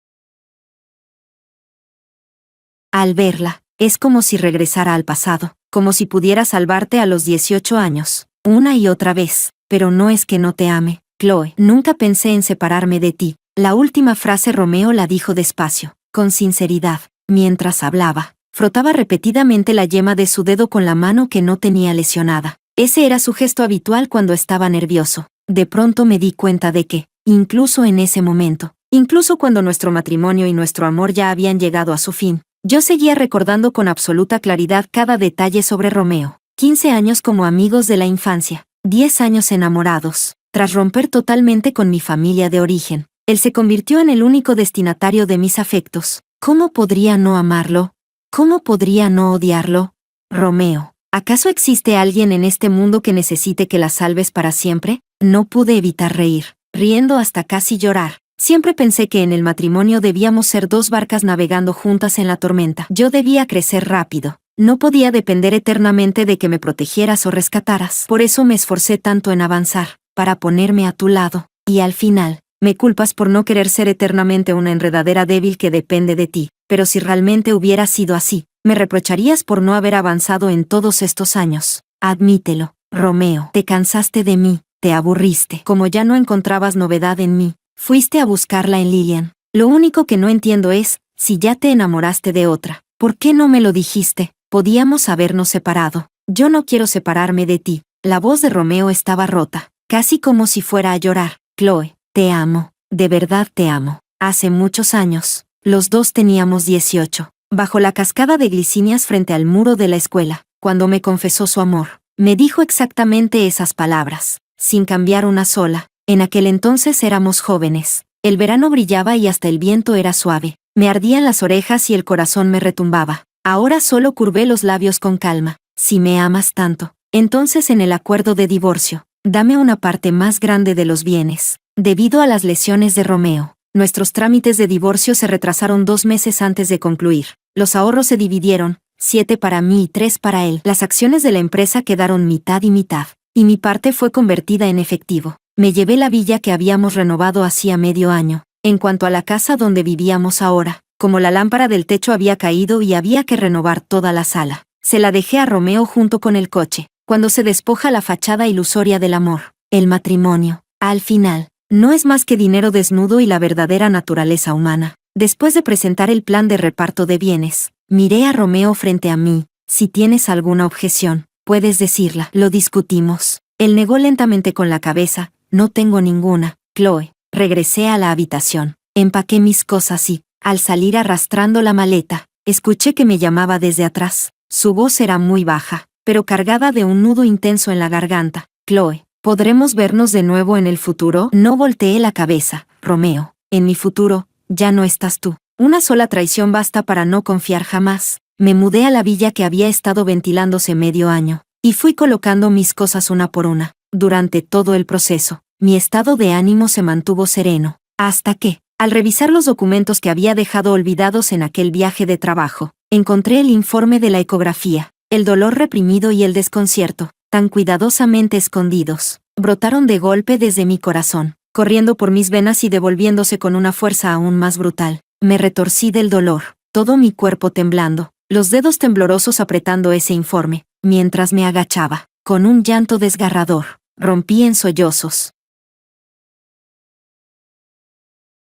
Al verla, es como si regresara al pasado, como si pudiera salvarte a los 18 años, una y otra vez. Pero no es que no te ame, Chloe. Nunca pensé en separarme de ti. La última frase Romeo la dijo despacio, con sinceridad. Mientras hablaba, frotaba repetidamente la yema de su dedo con la mano que no tenía lesionada. Ese era su gesto habitual cuando estaba nervioso. De pronto me di cuenta de que, incluso en ese momento, incluso cuando nuestro matrimonio y nuestro amor ya habían llegado a su fin, Yo seguía recordando con absoluta claridad cada detalle sobre Romeo. 15 años como amigos de la infancia, 10 años enamorados. Tras romper totalmente con mi familia de origen, él se convirtió en el único destinatario de mis afectos. ¿Cómo podría no amarlo? ¿Cómo podría no odiarlo? Romeo, ¿acaso existe alguien en este mundo que necesite que la salves para siempre? No pude evitar reír, riendo hasta casi llorar. Siempre pensé que en el matrimonio debíamos ser dos barcas navegando juntas en la tormenta. Yo debía crecer rápido. No podía depender eternamente de que me protegieras o rescataras. Por eso me esforcé tanto en avanzar, para ponerme a tu lado. Y al final, me culpas por no querer ser eternamente una enredadera débil que depende de ti. Pero si realmente hubiera sido así, me reprocharías por no haber avanzado en todos estos años. Admítelo, Romeo. Te cansaste de mí, te aburriste. Como ya no encontrabas novedad en mí, fuiste a buscarla en Lilian. Lo único que no entiendo es, si ya te enamoraste de otra, ¿por qué no me lo dijiste? Podíamos habernos separado. Yo no quiero separarme de ti. La voz de Romeo estaba rota, casi como si fuera a llorar. Chloe, te amo, de verdad te amo. Hace muchos años, los dos teníamos 18, bajo la cascada de glicinias frente al muro de la escuela, cuando me confesó su amor. Me dijo exactamente esas palabras, sin cambiar una sola. En aquel entonces éramos jóvenes. El verano brillaba y hasta el viento era suave. Me ardían las orejas y el corazón me retumbaba. Ahora solo curvé los labios con calma. Si me amas tanto, entonces en el acuerdo de divorcio, dame una parte más grande de los bienes. Debido a las lesiones de Romeo, nuestros trámites de divorcio se retrasaron 2 meses antes de concluir. Los ahorros se dividieron, 7 para mí y 3 para él. Las acciones de la empresa quedaron mitad y mitad, y mi parte fue convertida en efectivo. Me llevé la villa que habíamos renovado hacía medio año. En cuanto a la casa donde vivíamos ahora, como la lámpara del techo había caído y había que renovar toda la sala, se la dejé a Romeo junto con el coche. Cuando se despoja la fachada ilusoria del amor, el matrimonio, al final, no es más que dinero desnudo y la verdadera naturaleza humana. Después de presentar el plan de reparto de bienes, miré a Romeo frente a mí. Si tienes alguna objeción, puedes decirla. Lo discutimos. Él negó lentamente con la cabeza. No tengo ninguna, Chloe. Regresé a la habitación, empaqué mis cosas y, al salir arrastrando la maleta, escuché que me llamaba desde atrás. Su voz era muy baja, pero cargada de un nudo intenso en la garganta. Chloe, ¿podremos vernos de nuevo en el futuro? No volteé la cabeza. Romeo, en mi futuro, ya no estás tú. Una sola traición basta para no confiar jamás. Me mudé a la villa que había estado ventilándose medio año, y fui colocando mis cosas una por una. Durante todo el proceso, mi estado de ánimo se mantuvo sereno, hasta que, al revisar los documentos que había dejado olvidados en aquel viaje de trabajo, encontré el informe de la ecografía. El dolor reprimido y el desconcierto, tan cuidadosamente escondidos, brotaron de golpe desde mi corazón, corriendo por mis venas y devolviéndose con una fuerza aún más brutal. Me retorcí del dolor, todo mi cuerpo temblando, los dedos temblorosos apretando ese informe, mientras me agachaba. Con un llanto desgarrador, rompí en sollozos.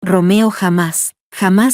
Romeo jamás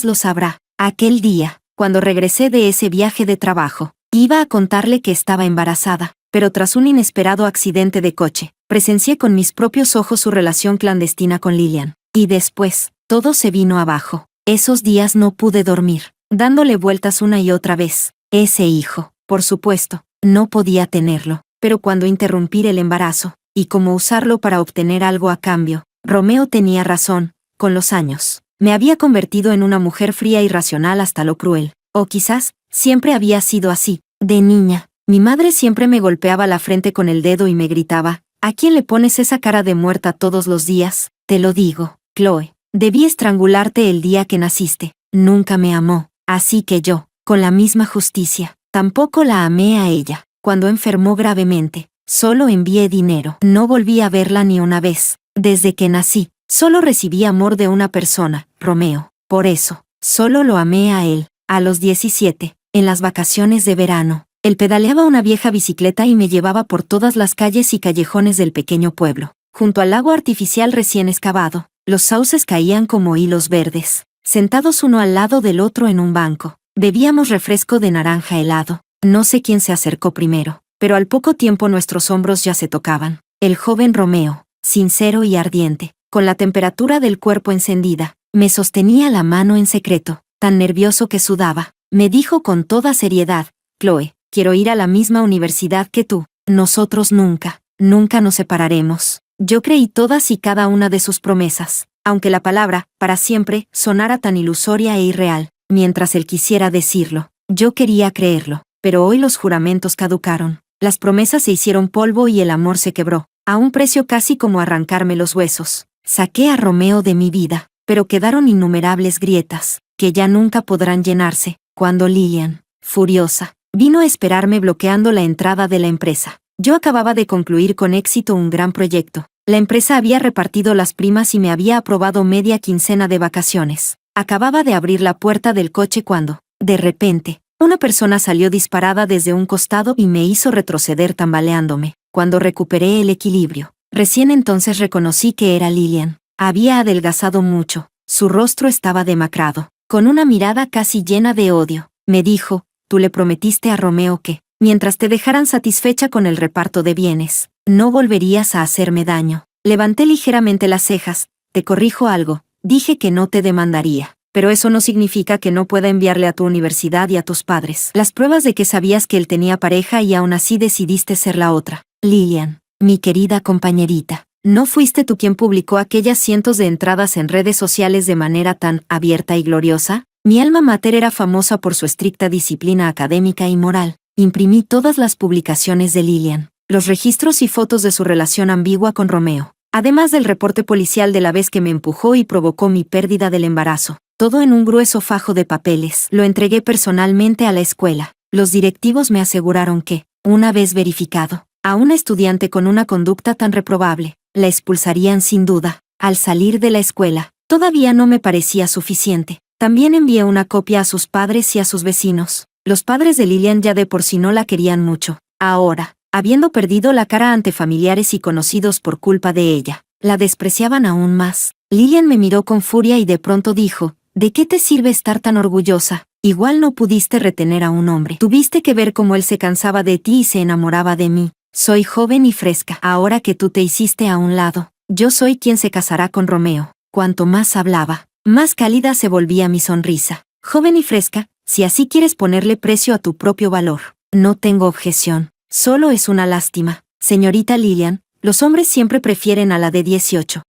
lo sabrá. Aquel día, cuando regresé de ese viaje de trabajo, iba a contarle que estaba embarazada, pero tras un inesperado accidente de coche, presencié con mis propios ojos su relación clandestina con Lilian. Y después, todo se vino abajo. Esos días no pude dormir, dándole vueltas una y otra vez. Ese hijo, por supuesto, no podía tenerlo. Pero cuando interrumpir el embarazo, y cómo usarlo para obtener algo a cambio, Romeo tenía razón. Con los años, me había convertido en una mujer fría y racional hasta lo cruel. O quizás, siempre había sido así. De niña, mi madre siempre me golpeaba la frente con el dedo y me gritaba, ¿a quién le pones esa cara de muerta todos los días? Te lo digo, Chloe, debí estrangularte el día que naciste. Nunca me amó, así que yo, con la misma justicia, tampoco la amé a ella. Cuando enfermó gravemente, solo envié dinero. No volví a verla ni una vez. Desde que nací, solo recibí amor de una persona, Romeo. Por eso, solo lo amé a él. A los 17, en las vacaciones de verano, él pedaleaba una vieja bicicleta y me llevaba por todas las calles y callejones del pequeño pueblo. Junto al lago artificial recién excavado, los sauces caían como hilos verdes. Sentados uno al lado del otro en un banco, bebíamos refresco de naranja helado. No sé quién se acercó primero, pero al poco tiempo nuestros hombros ya se tocaban. El joven Romeo, sincero y ardiente, con la temperatura del cuerpo encendida, me sostenía la mano en secreto, tan nervioso que sudaba. Me dijo con toda seriedad, Chloe, quiero ir a la misma universidad que tú. Nosotros nunca nos separaremos. Yo creí todas y cada una de sus promesas, aunque la palabra, para siempre, sonara tan ilusoria e irreal. Mientras él quisiera decirlo, yo quería creerlo, pero hoy los juramentos caducaron. Las promesas se hicieron polvo y el amor se quebró, a un precio casi como arrancarme los huesos. Saqué a Romeo de mi vida, pero quedaron innumerables grietas, que ya nunca podrán llenarse, cuando Lillian, furiosa, vino a esperarme bloqueando la entrada de la empresa. Yo acababa de concluir con éxito un gran proyecto. La empresa había repartido las primas y me había aprobado media quincena de vacaciones. Acababa de abrir la puerta del coche cuando, de repente, una persona salió disparada desde un costado y me hizo retroceder tambaleándome. Cuando recuperé el equilibrio, recién entonces reconocí que era Lillian. Había adelgazado mucho, su rostro estaba demacrado, con una mirada casi llena de odio. Me dijo, tú le prometiste a Romeo que, mientras te dejaran satisfecha con el reparto de bienes, no volverías a hacerme daño. Levanté ligeramente las cejas. Te corrijo algo, dije que no te demandaría. Pero eso no significa que no pueda enviarle a tu universidad y a tus padres las pruebas de que sabías que él tenía pareja y aún así decidiste ser la otra. Lillian, mi querida compañerita, ¿no fuiste tú quien publicó aquellas cientos de entradas en redes sociales de manera tan abierta y gloriosa? Mi alma mater era famosa por su estricta disciplina académica y moral. Imprimí todas las publicaciones de Lillian, los registros y fotos de su relación ambigua con Romeo, además del reporte policial de la vez que me empujó y provocó mi pérdida del embarazo. Todo en un grueso fajo de papeles. Lo entregué personalmente a la escuela. Los directivos me aseguraron que, una vez verificado, a una estudiante con una conducta tan reprobable, la expulsarían sin duda. Al salir de la escuela, todavía no me parecía suficiente. También envié una copia a sus padres y a sus vecinos. Los padres de Lillian ya de por sí no la querían mucho. Ahora, habiendo perdido la cara ante familiares y conocidos por culpa de ella, la despreciaban aún más. Lillian me miró con furia y de pronto dijo, ¿de qué te sirve estar tan orgullosa? Igual no pudiste retener a un hombre. Tuviste que ver cómo él se cansaba de ti y se enamoraba de mí. Soy joven y fresca. Ahora que tú te hiciste a un lado, yo soy quien se casará con Romeo. Cuanto más hablaba, más cálida se volvía mi sonrisa. Joven y fresca, si así quieres ponerle precio a tu propio valor. No tengo objeción. Solo es una lástima. Señorita Lillian, los hombres siempre prefieren a la de 18.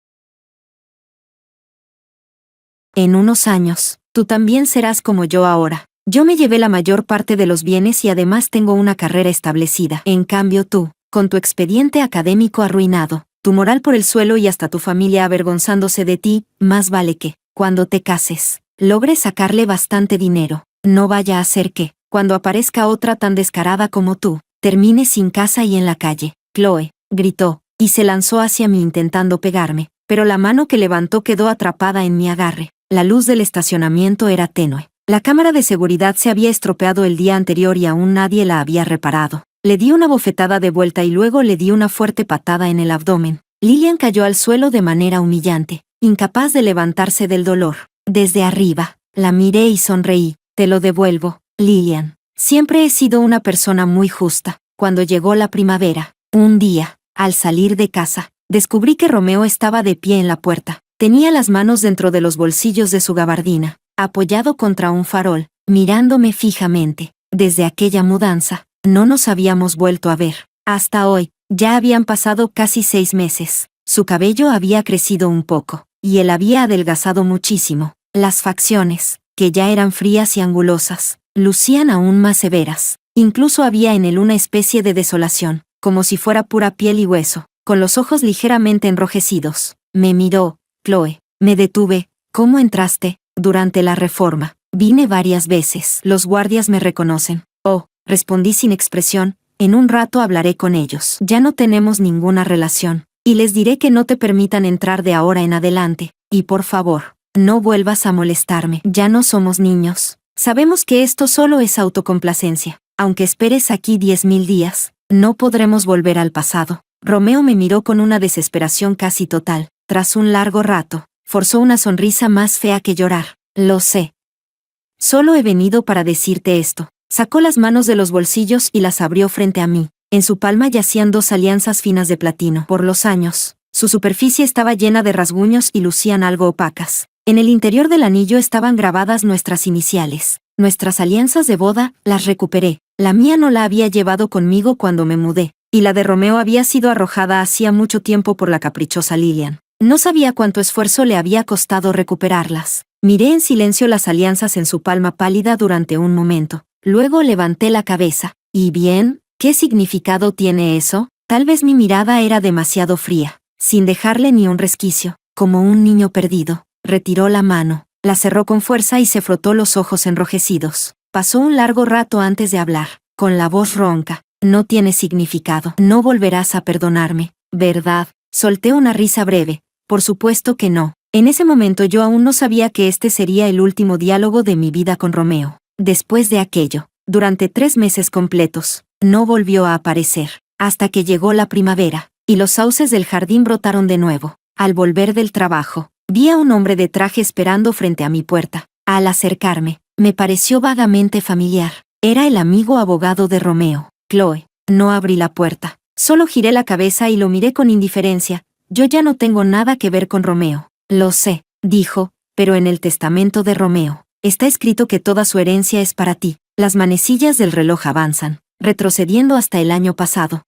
En unos años, tú también serás como yo ahora. Yo me llevé la mayor parte de los bienes y además tengo una carrera establecida. En cambio tú, con tu expediente académico arruinado, tu moral por el suelo y hasta tu familia avergonzándose de ti, más vale que, cuando te cases, logres sacarle bastante dinero. No vaya a ser que, cuando aparezca otra tan descarada como tú, termines sin casa y en la calle. Chloe, gritó, y se lanzó hacia mí intentando pegarme, pero la mano que levantó quedó atrapada en mi agarre. La luz del estacionamiento era tenue. La cámara de seguridad se había estropeado el día anterior y aún nadie la había reparado. Le di una bofetada de vuelta y luego le di una fuerte patada en el abdomen. Lillian cayó al suelo de manera humillante, incapaz de levantarse del dolor. Desde arriba, la miré y sonreí. Te lo devuelvo, Lillian. Siempre he sido una persona muy justa. Cuando llegó la primavera, un día, al salir de casa, descubrí que Romeo estaba de pie en la puerta. Tenía las manos dentro de los bolsillos de su gabardina, apoyado contra un farol, mirándome fijamente. Desde aquella mudanza, no nos habíamos vuelto a ver. Hasta hoy, ya habían pasado casi 6 meses. Su cabello había crecido un poco, y él había adelgazado muchísimo. Las facciones, que ya eran frías y angulosas, lucían aún más severas. Incluso había en él una especie de desolación, como si fuera pura piel y hueso, con los ojos ligeramente enrojecidos. Me miró. Chloe, me detuve. ¿Cómo entraste? Durante la reforma. Vine varias veces. Los guardias me reconocen. Oh, respondí sin expresión. En un rato hablaré con ellos. Ya no tenemos ninguna relación. Y les diré que no te permitan entrar de ahora en adelante. Y por favor, no vuelvas a molestarme. Ya no somos niños. Sabemos que esto solo es autocomplacencia. Aunque esperes aquí 10.000 días, no podremos volver al pasado. Romeo me miró con una desesperación casi total. Tras un largo rato, forzó una sonrisa más fea que llorar. Lo sé. Solo he venido para decirte esto. Sacó las manos de los bolsillos y las abrió frente a mí. En su palma yacían 2 alianzas finas de platino. Por los años, su superficie estaba llena de rasguños y lucían algo opacas. En el interior del anillo estaban grabadas nuestras iniciales. Nuestras alianzas de boda, las recuperé. La mía no la había llevado conmigo cuando me mudé, y la de Romeo había sido arrojada hacía mucho tiempo por la caprichosa Lilian. No sabía cuánto esfuerzo le había costado recuperarlas. Miré en silencio las alianzas en su palma pálida durante un momento. Luego levanté la cabeza. ¿Y bien? ¿Qué significado tiene eso? Tal vez mi mirada era demasiado fría. Sin dejarle ni un resquicio, como un niño perdido, retiró la mano, la cerró con fuerza y se frotó los ojos enrojecidos. Pasó un largo rato antes de hablar, con la voz ronca. No tiene significado. No volverás a perdonarme, ¿verdad? Solté una risa breve. Por supuesto que no. En ese momento yo aún no sabía que este sería el último diálogo de mi vida con Romeo. Después de aquello, durante 3 meses completos, no volvió a aparecer, hasta que llegó la primavera, y los sauces del jardín brotaron de nuevo. Al volver del trabajo, vi a un hombre de traje esperando frente a mi puerta. Al acercarme, me pareció vagamente familiar. Era el amigo abogado de Romeo, Chloe. No abrí la puerta, solo giré la cabeza y lo miré con indiferencia. Yo ya no tengo nada que ver con Romeo. Lo sé, dijo, pero en el testamento de Romeo está escrito que toda su herencia es para ti. Las manecillas del reloj avanzan, retrocediendo hasta el año pasado.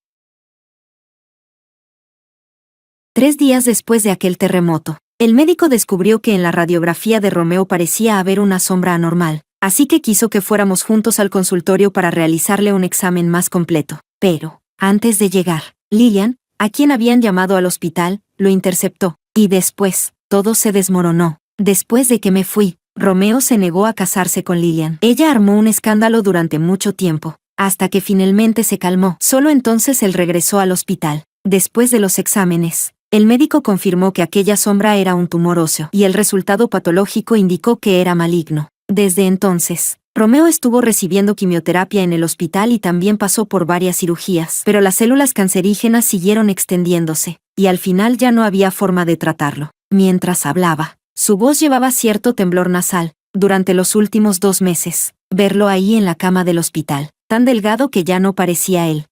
3 días después de aquel terremoto, el médico descubrió que en la radiografía de Romeo parecía haber una sombra anormal, así que quiso que fuéramos juntos al consultorio para realizarle un examen más completo. Pero, antes de llegar, Lilian, a quien habían llamado al hospital, lo interceptó, y después, todo se desmoronó. Después de que me fui, Romeo se negó a casarse con Lilian. Ella armó un escándalo durante mucho tiempo, hasta que finalmente se calmó. Solo entonces él regresó al hospital. Después de los exámenes, el médico confirmó que aquella sombra era un tumor óseo, y el resultado patológico indicó que era maligno. Desde entonces, Romeo estuvo recibiendo quimioterapia en el hospital y también pasó por varias cirugías, pero las células cancerígenas siguieron extendiéndose, y al final ya no había forma de tratarlo. Mientras hablaba, su voz llevaba cierto temblor nasal. Durante los últimos 2 meses, verlo ahí en la cama del hospital, tan delgado que ya no parecía él.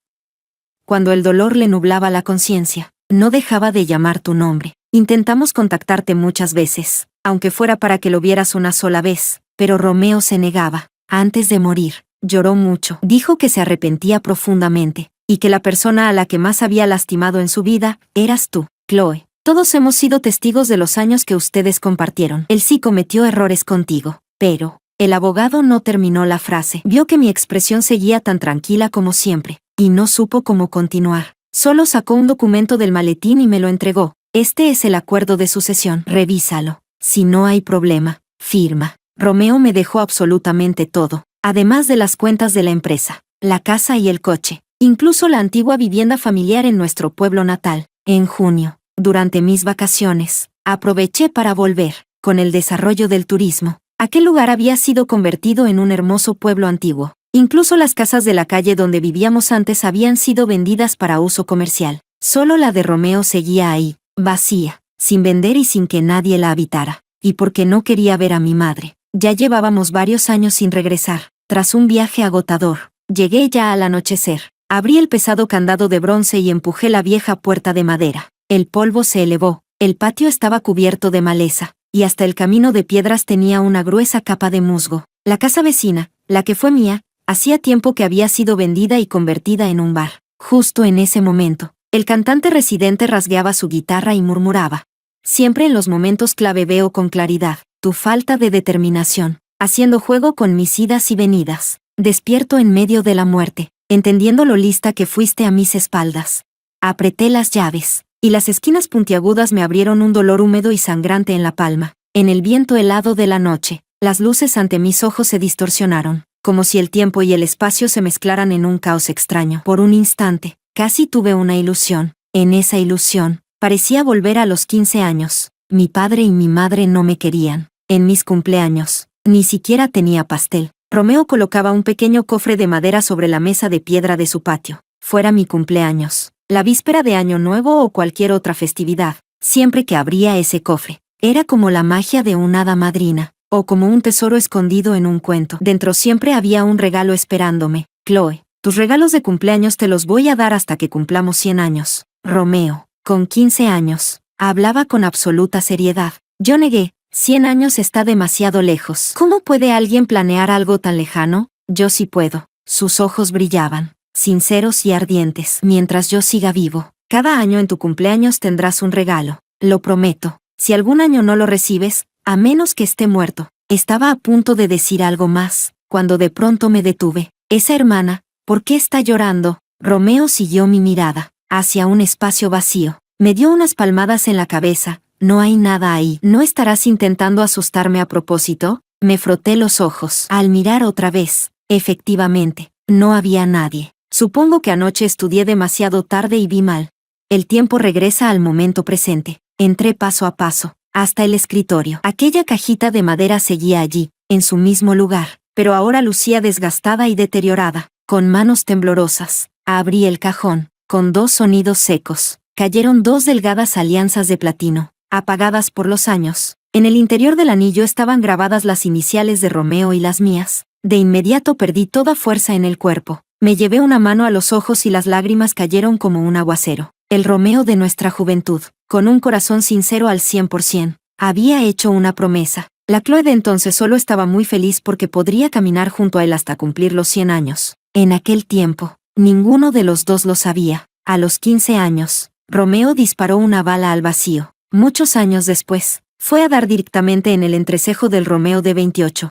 Cuando el dolor le nublaba la conciencia, no dejaba de llamar tu nombre. Intentamos contactarte muchas veces, aunque fuera para que lo vieras una sola vez, pero Romeo se negaba. Antes de morir, lloró mucho. Dijo que se arrepentía profundamente, y que la persona a la que más había lastimado en su vida, eras tú, Chloe. Todos hemos sido testigos de los años que ustedes compartieron. Él sí cometió errores contigo, pero... El abogado no terminó la frase. Vio que mi expresión seguía tan tranquila como siempre, y no supo cómo continuar. Solo sacó un documento del maletín y me lo entregó. Este es el acuerdo de sucesión. Revísalo. Si no hay problema, firma. Romeo me dejó absolutamente todo, además de las cuentas de la empresa, la casa y el coche, incluso la antigua vivienda familiar en nuestro pueblo natal. En junio, durante mis vacaciones, aproveché para volver. Con el desarrollo del turismo, aquel lugar había sido convertido en un hermoso pueblo antiguo. Incluso las casas de la calle donde vivíamos antes habían sido vendidas para uso comercial. Solo la de Romeo seguía ahí, vacía, sin vender y sin que nadie la habitara. Y porque no quería ver a mi madre. Ya llevábamos varios años sin regresar. Tras un viaje agotador, llegué ya al anochecer. Abrí el pesado candado de bronce y empujé la vieja puerta de madera. El polvo se elevó, el patio estaba cubierto de maleza, y hasta el camino de piedras tenía una gruesa capa de musgo. La casa vecina, la que fue mía, hacía tiempo que había sido vendida y convertida en un bar. Justo en ese momento, el cantante residente rasgueaba su guitarra y murmuraba. Siempre en los momentos clave veo con claridad tu falta de determinación, haciendo juego con mis idas y venidas. Despierto en medio de la muerte, entendiendo lo lista que fuiste a mis espaldas. Apreté las llaves, y las esquinas puntiagudas me abrieron un dolor húmedo y sangrante en la palma. En el viento helado de la noche, las luces ante mis ojos se distorsionaron, como si el tiempo y el espacio se mezclaran en un caos extraño. Por un instante, casi tuve una ilusión. En esa ilusión, parecía volver a los 15 años. Mi padre y mi madre no me querían. En mis cumpleaños, ni siquiera tenía pastel. Romeo colocaba un pequeño cofre de madera sobre la mesa de piedra de su patio. Fuera mi cumpleaños, la víspera de Año Nuevo o cualquier otra festividad, siempre que abría ese cofre, era como la magia de una hada madrina, o como un tesoro escondido en un cuento. Dentro siempre había un regalo esperándome. Chloe, tus regalos de cumpleaños te los voy a dar hasta que cumplamos 100 años. Romeo, con 15 años, hablaba con absoluta seriedad. Yo negué, 100 años está demasiado lejos. ¿Cómo puede alguien planear algo tan lejano? Yo sí puedo. Sus ojos brillaban, sinceros y ardientes. Mientras yo siga vivo, cada año en tu cumpleaños tendrás un regalo. Lo prometo. Si algún año no lo recibes, a menos que esté muerto. Estaba a punto de decir algo más, cuando de pronto me detuve. Esa hermana, ¿por qué está llorando? Romeo siguió mi mirada, hacia un espacio vacío. Me dio unas palmadas en la cabeza. No hay nada ahí. ¿No estarás intentando asustarme a propósito? Me froté los ojos. Al mirar otra vez, efectivamente, no había nadie. Supongo que anoche estudié demasiado tarde y vi mal. El tiempo regresa al momento presente. Entré paso a paso, hasta el escritorio. Aquella cajita de madera seguía allí, en su mismo lugar, pero ahora lucía desgastada y deteriorada. Con manos temblorosas, abrí el cajón. Con 2 sonidos secos, cayeron 2 delgadas alianzas de platino, apagadas por los años. En el interior del anillo estaban grabadas las iniciales de Romeo y las mías. De inmediato perdí toda fuerza en el cuerpo. Me llevé una mano a los ojos y las lágrimas cayeron como un aguacero. El Romeo de nuestra juventud, con un corazón sincero al 100%, había hecho una promesa. La Chloe de entonces solo estaba muy feliz porque podría caminar junto a él hasta cumplir los 100 años. En aquel tiempo, ninguno de los dos lo sabía. A los 15 años, Romeo disparó una bala al vacío. Muchos años después, fue a dar directamente en el entrecejo del Romeo de 28.